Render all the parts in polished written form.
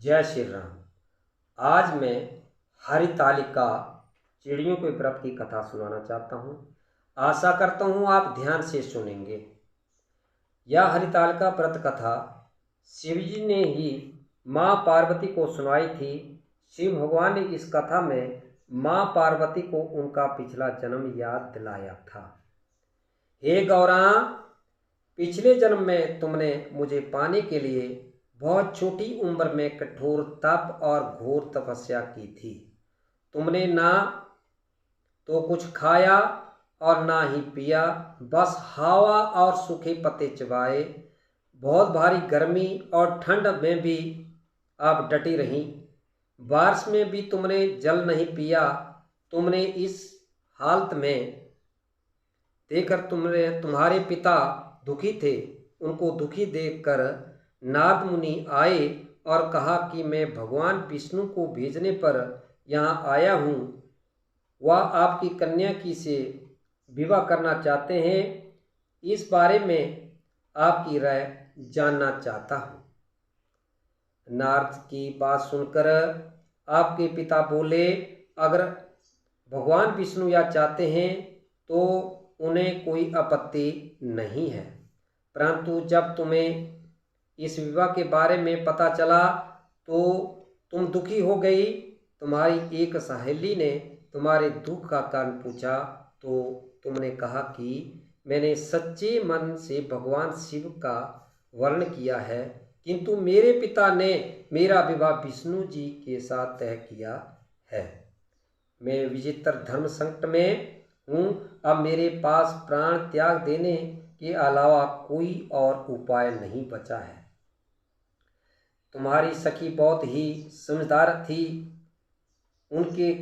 जय श्री राम। आज मैं हरितालिका चिड़ियों के व्रत की कथा सुनाना चाहता हूँ। आशा करता हूँ आप ध्यान से सुनेंगे। यह हरितालिका व्रत कथा शिवजी ने ही माँ पार्वती को सुनाई थी। शिव भगवान ने इस कथा में माँ पार्वती को उनका पिछला जन्म याद दिलाया था। हे गौरा, पिछले जन्म में तुमने मुझे पाने के लिए बहुत छोटी उम्र में कठोर तप और घोर तपस्या की थी। तुमने ना तो कुछ खाया और ना ही पिया, बस हवा और सूखे पत्ते चबाए। बहुत भारी गर्मी और ठंड में भी आप डटी रहीं। बारिश में भी तुमने जल नहीं पिया। तुमने इस हालत में देखकर तुम्हारे पिता दुखी थे। उनको दुखी देखकर नारद मुनि आए और कहा कि मैं भगवान विष्णु को भेजने पर यहाँ आया हूँ। वह आपकी कन्या की से विवाह करना चाहते हैं। इस बारे में आपकी राय जानना चाहता हूँ। नारद की बात सुनकर आपके पिता बोले, अगर भगवान विष्णु यह चाहते हैं तो उन्हें कोई आपत्ति नहीं है, परंतु जब तुम्हें इस विवाह के बारे में पता चला तो तुम दुखी हो गई। तुम्हारी एक सहेली ने तुम्हारे दुख का कारण पूछा तो तुमने कहा कि मैंने सच्चे मन से भगवान शिव का वर्ण किया है, किंतु मेरे पिता ने मेरा विवाह विष्णु जी के साथ तय किया है। मैं विचित्र धर्म संकट में हूँ। अब मेरे पास प्राण त्याग देने के अलावा कोई और उपाय नहीं बचा है। तुम्हारी सखी बहुत ही समझदार थी। उनके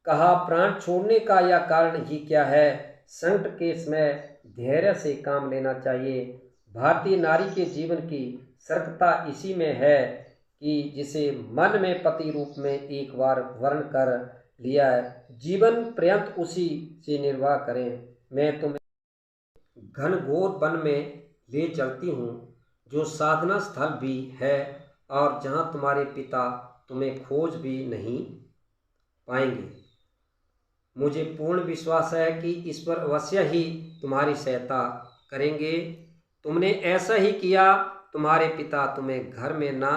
कहा, प्राण छोड़ने का यह कारण ही क्या है? संकट के समय धैर्य से काम लेना चाहिए। भारतीय नारी के जीवन की सर्वथा इसी में है कि जिसे मन में पति रूप में एक बार वर्ण कर लिया है, जीवन पर्यंत उसी से निर्वाह करें। मैं तुम्हें घनघोर वन में ले चलती हूँ, जो साधना स्थल भी है और जहाँ तुम्हारे पिता तुम्हें खोज भी नहीं पाएंगे। मुझे पूर्ण विश्वास है कि ईश्वर अवश्य ही तुम्हारी सहायता करेंगे। तुमने ऐसा ही किया। तुम्हारे पिता तुम्हें घर में ना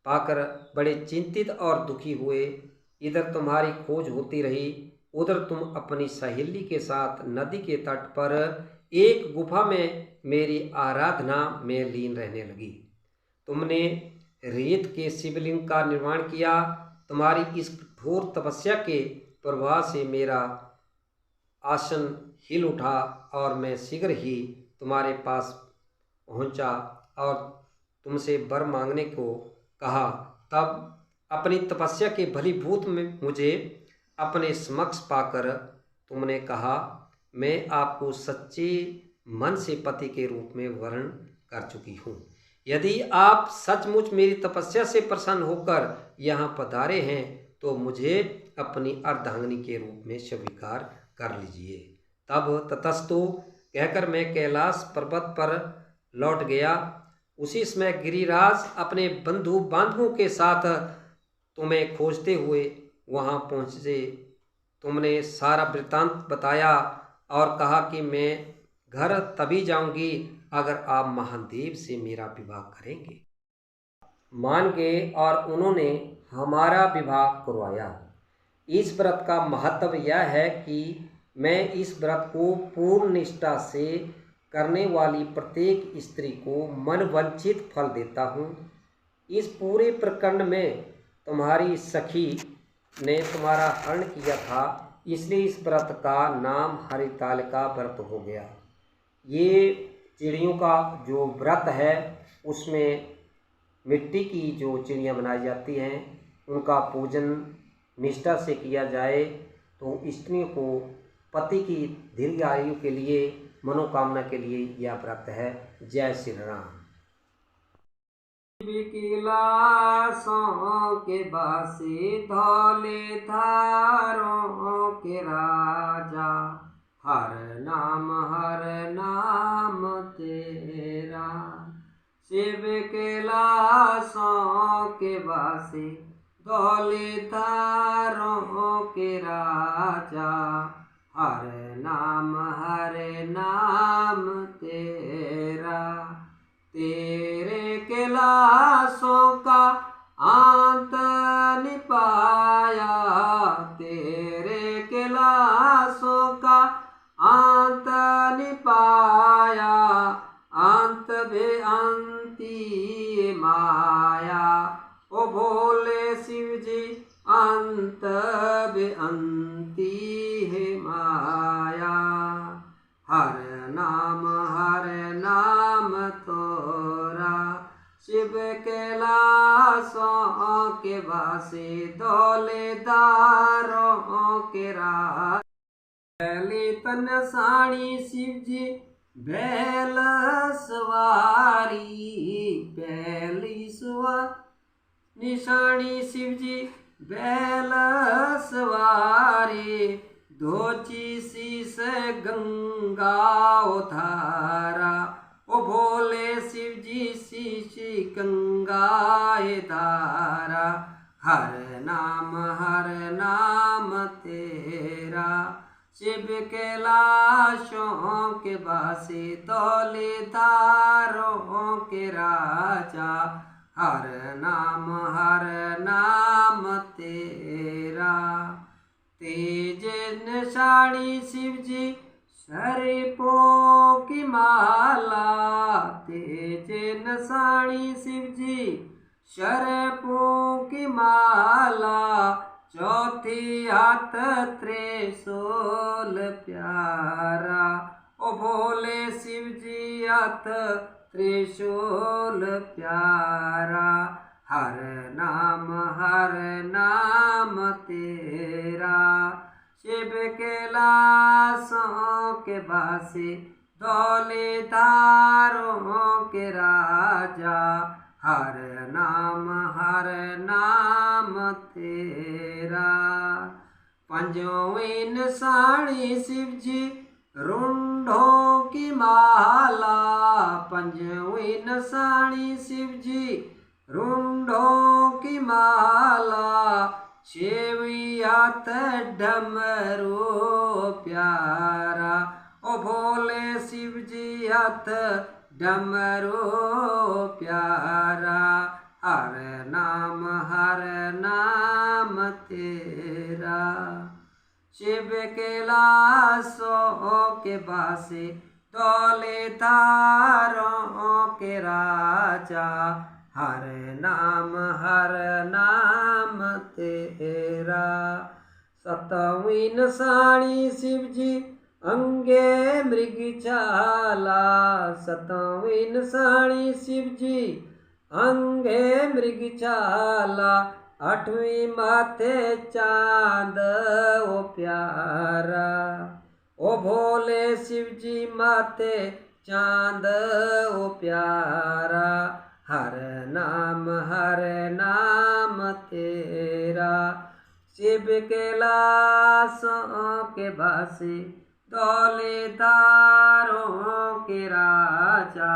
पाकर बड़े चिंतित और दुखी हुए। इधर तुम्हारी खोज होती रही, उधर तुम अपनी सहेली के साथ नदी के तट पर एक गुफा में मेरी आराधना में लीन रहने लगी। तुमने रेत के शिवलिंग का निर्माण किया। तुम्हारी इस कठोर तपस्या के प्रभाव से मेरा आसन हिल उठा और मैं शीघ्र ही तुम्हारे पास पहुंचा और तुमसे वर मांगने को कहा। तब अपनी तपस्या के भलीभूत में मुझे अपने समक्ष पाकर तुमने कहा, मैं आपको सच्चे मन से पति के रूप में वर्ण कर चुकी हूँ। यदि आप सचमुच मेरी तपस्या से प्रसन्न होकर यहाँ पधारे हैं तो मुझे अपनी अर्धांगिनी के रूप में स्वीकार कर लीजिए। तब ततस्तु कहकर मैं कैलाश पर्वत पर लौट गया। उसी समय गिरिराज अपने बंधु बांधवों के साथ तुम्हें खोजते हुए वहाँ पहुँचे। तुमने सारा वृत्तांत बताया और कहा कि मैं घर तभी जाऊंगी अगर आप महादेव से मेरा विवाह करेंगे। मान गए और उन्होंने हमारा विवाह करवाया। इस व्रत का महत्व यह है कि मैं इस व्रत को पूर्ण निष्ठा से करने वाली प्रत्येक स्त्री को मनवांछित फल देता हूँ। इस पूरे प्रकरण में तुम्हारी सखी ने तुम्हारा हरण किया था, इसलिए इस व्रत का नाम हरितालिका व्रत हो गया। ये चिड़ियों का जो व्रत है उसमें मिट्टी की जो चिड़ियाँ बनाई जाती हैं उनका पूजन निष्ठा से किया जाए तो स्त्रियों को पति की दीर्घ आयु के लिए मनोकामना के लिए यह व्रत है। जय श्री राम। विकलासों के बासे धौले धारों के राजा, हर नाम तेरा। शिव कैलाशों के वासी दौलतदारों के राजा, हर नाम तेरा। तेरे कैलाशों का अंत नहीं पाया, तेरे कैलाशों का अंत नहीं पाया, अंत बेअंती माया। ओ भोले शिव जी अंत बेअंती है माया, हर नाम तोरा। शिव कैलाशों के वासी दौलतदारों के राजा, पहले तन साणी शिव जी बैल सवारी, पहली निशानी शिव जी बैल सवारी। धोची शीस गंगा उधारा, ओ भोले शिव जी शीश गंगा धारा, हर नाम तेरा। शिव कैलाशों के वासी दौलतदारों के राजा, हर नाम तेरा। तेज निशानी शिव जी सर्पों की माला, तेज निशानी शिव जी सर्पों की माला। चौथी हाथ त्रिशूल प्यारा, ओ भोले शिव जी हाथ त्रिशूल प्यारा, हर नाम तेरा। शिव कैलाशों के वासी दौलतदारों के राजा, हर नाम तेरा। पंजों निशानी शिव जी रुंडों की माला, पंजों निशानी शिव जी रुंडों की माला। छेवी हाथ डमरू प्यारा, ओ भोले शिव जी हाथ डमरू प्यारा, हर नाम तेरा। शिव कैलाशों के वासी दौलतदारों के राजा, हर नाम तेरा। सतवीं निशानी शिव जी अंगे मृग छाला, सतवीं निशानी शिव जी अंगे मृग छाला। आठवीं माथे चांद ओ प्यारा, ओ भोले शिव जी माथे चांद ओ प्यारा, हर नाम तेरा। शिव कैलाशों के वासी दौलतदारों के राजा,